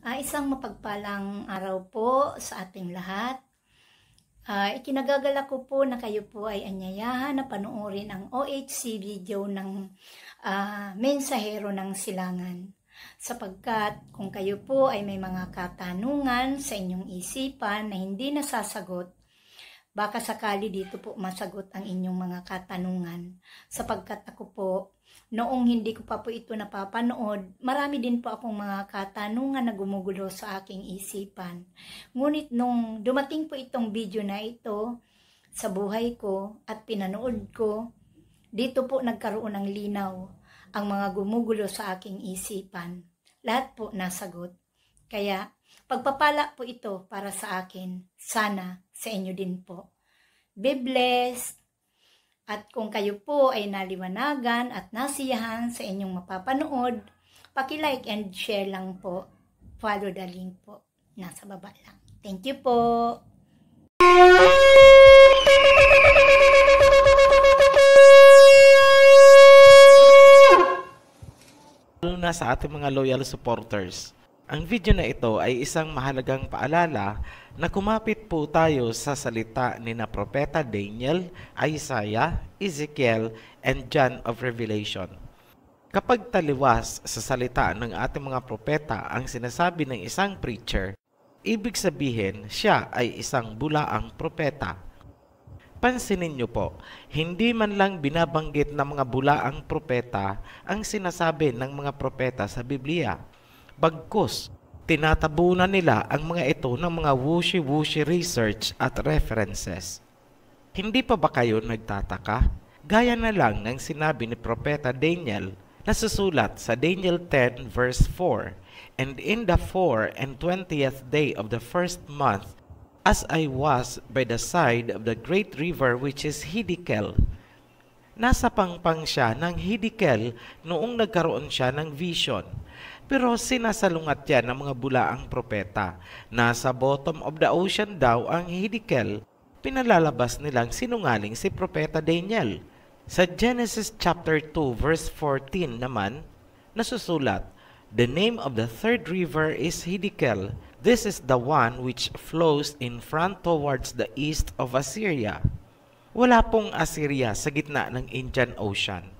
Isang mapagpalang araw po sa ating lahat. Ikinagagalak ko po na kayo po ay anyayahan na panoorin ang OHC video ng Mensahero ng Silangan. Sapagkat kung kayo po ay may mga katanungan sa inyong isipan na hindi nasasagot, baka sakali dito po masagot ang inyong mga katanungan. Sapagkat ako po, noong hindi ko pa po ito napapanood, marami din po akong mga katanungan na gumugulo sa aking isipan. Ngunit nung dumating po itong video na ito sa buhay ko at pinanood ko, dito po nagkaroon ng linaw ang mga gumugulo sa aking isipan. Lahat po nasagot. Kaya pagpapala po ito para sa akin. Sana sa inyo din po. Be blessed! At kung kayo po ay naliwanagan at nasiyahan sa inyong mapapanood, paki-like and share lang po. Follow the link po. Nasa baba lang. Thank you po! Lalo na sa ating mga loyal supporters. Ang video na ito ay isang mahalagang paalala na kumapit po tayo sa salita ni na Propeta Daniel, Isaiah, Ezekiel, and John of Revelation. Kapag taliwas sa salita ng ating mga propeta ang sinasabi ng isang preacher, ibig sabihin siya ay isang bulaang propeta. Pansinin niyo po, hindi man lang binabanggit ng mga bulaang propeta ang sinasabi ng mga propeta sa Biblia. Bagkus, tinatabunan nila ang mga ito ng mga wushy-wushy research at references. Hindi pa ba kayo nagtataka? Gaya na lang ng sinabi ni Propeta Daniel na susulat sa Daniel 10 verse 4, "And in the 4 and 20th day of the first month, as I was by the side of the great river which is Hiddekel." Nasa pangpang siya ng Hiddekel noong nagkaroon siya ng vision. Pero sinasalungat yan ng mga bulaang propeta. Nasa bottom of the ocean daw ang Hiddekel. Pinalalabas nilang sinungaling si Propeta Daniel. Sa Genesis chapter 2 verse 14 naman, nasusulat, "The name of the third river is Hiddekel. This is the one which flows in front towards the east of Assyria." Wala pong Assyria sa gitna ng Indian Ocean.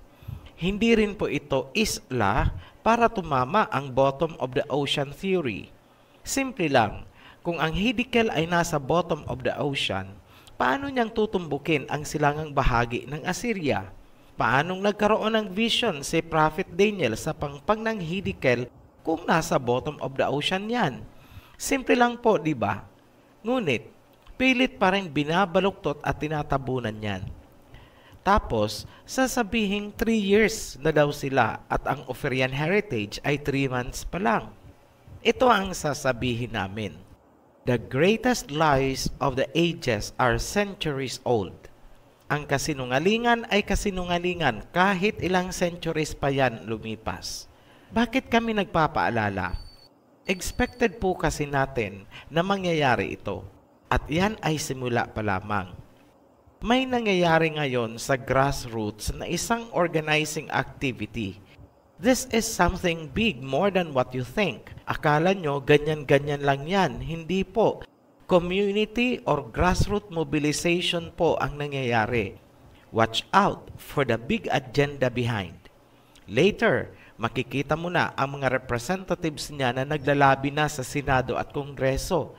Hindi rin po ito isla para tumama ang bottom of the ocean theory. Simple lang, kung ang Hiddekel ay nasa bottom of the ocean, paano niyang tutumbukin ang silangang bahagi ng Assyria? Paanong nagkaroon ng vision si Prophet Daniel sa pangpang ng Hiddekel kung nasa bottom of the ocean yan? Simple lang po, di ba? Ngunit, pilit pa rin binabaluktot at tinatabunan yan. Tapos, sasabihing 3 years na daw sila at ang Ophirian heritage ay 3 months pa lang. Ito ang sasabihin namin. The greatest lies of the ages are centuries old. Ang kasinungalingan ay kasinungalingan kahit ilang centuries pa yan lumipas. Bakit kami nagpapaalala? Expected po kasi natin na mangyayari ito. At yan ay simula pa lamang. May nangyayari ngayon sa grassroots na isang organizing activity. This is something big more than what you think. Akala nyo ganyan-ganyan lang yan. Hindi po. Community or grassroots mobilization po ang nangyayari. Watch out for the big agenda behind. Later, makikita mo na ang mga representatives niya na naglalabi na sa Senado at Kongreso.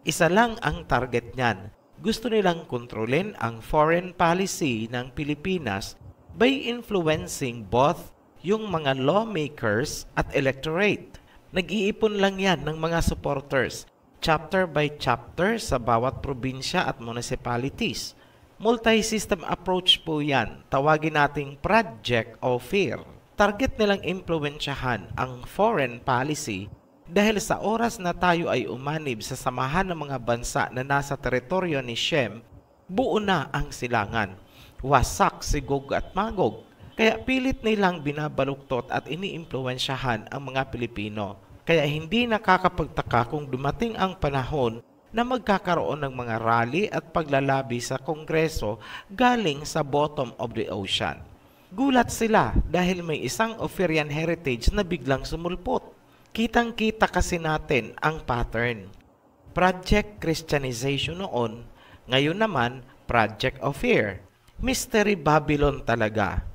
Isa lang ang target niyan. Gusto nilang kontrolin ang foreign policy ng Pilipinas by influencing both yung mga lawmakers at electorate. Nag-iipon lang yan ng mga supporters, chapter by chapter sa bawat probinsya at municipalities. Multi-system approach po yan, tawagin nating Project Ophir. Target nilang impluwensyahan ang foreign policy dahil sa oras na tayo ay umanib sa samahan ng mga bansa na nasa teritoryo ni Shem, buo na ang silangan. Wasak si Gog at Magog. Kaya pilit nilang binabaluktot at iniimpluwensyahan ang mga Pilipino. Kaya hindi nakakapagtaka kung dumating ang panahon na magkakaroon ng mga rally at paglalabi sa Kongreso galing sa bottom of the ocean. Gulat sila dahil may isang Ophirian heritage na biglang sumulpot. Kitang-kita kasi natin ang pattern. Project Christianization noon, ngayon naman Project of Fear. Mystery Babylon talaga.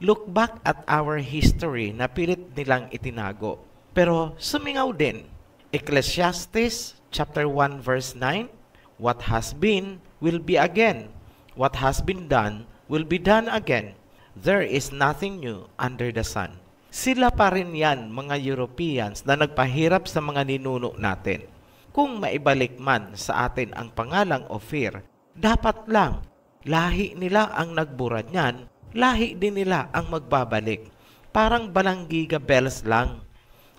Look back at our history na pilit nilang itinago. Pero sumingaw din. Ecclesiastes chapter 1 verse 9, what has been will be again. What has been done will be done again. There is nothing new under the sun. Sila pa rin yan, mga Europeans, na nagpahirap sa mga ninuno natin. Kung maibalik man sa atin ang pangalang Ophir, dapat lang, lahi nila ang nagbura niyan, lahi din nila ang magbabalik. Parang balanggiga bells lang.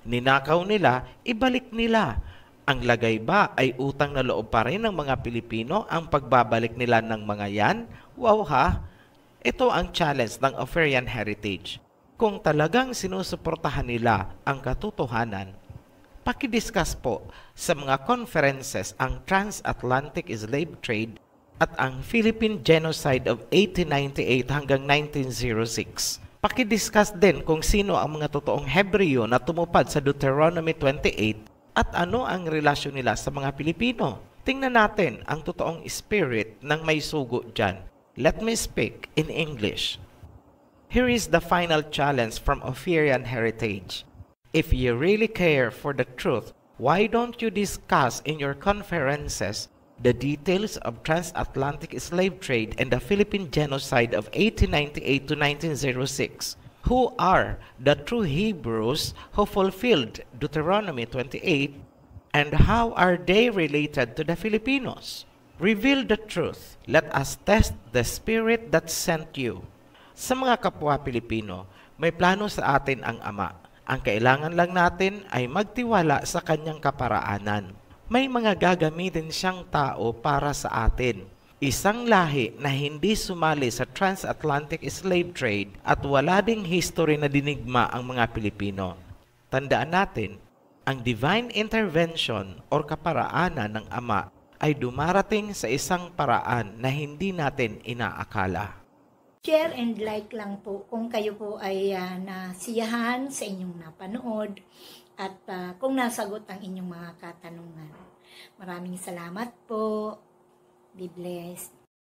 Ninakaw nila, ibalik nila. Ang lagay ba ay utang na loob pa rin ng mga Pilipino ang pagbabalik nila ng mga yan? Wow ha! Ito ang challenge ng Ophirian heritage. Kung talagang sinusuportahan nila ang katotohanan, pakidiscuss po sa mga conferences ang transatlantic slave trade at ang Philippine Genocide of 1898 hanggang 1906. Pakidiscuss din kung sino ang mga totoong Hebreo na tumupad sa Deuteronomy 28 at ano ang relasyon nila sa mga Pilipino. Tingnan natin ang totoong spirit ng may sugo dyan. Let me speak in English. Here is the final challenge from Ophirian heritage. If you really care for the truth, why don't you discuss in your conferences the details of transatlantic slave trade and the Philippine genocide of 1898 to 1906? Who are the true Hebrews who fulfilled Deuteronomy 28, and how are they related to the Filipinos? Reveal the truth. Let us test the spirit that sent you. Sa mga kapwa Pilipino, may plano sa atin ang Ama. Ang kailangan lang natin ay magtiwala sa kanyang kaparaanan. May mga gagamitin siyang tao para sa atin. Isang lahi na hindi sumali sa transatlantic slave trade at wala ding history na dinigma ang mga Pilipino. Tandaan natin, ang divine intervention o kaparaanan ng Ama ay dumarating sa isang paraan na hindi natin inaakala. Share and like lang po kung kayo po ay nasiyahan sa inyong napanood at kung nasagot ang inyong mga katanungan. Maraming salamat po. Be blessed.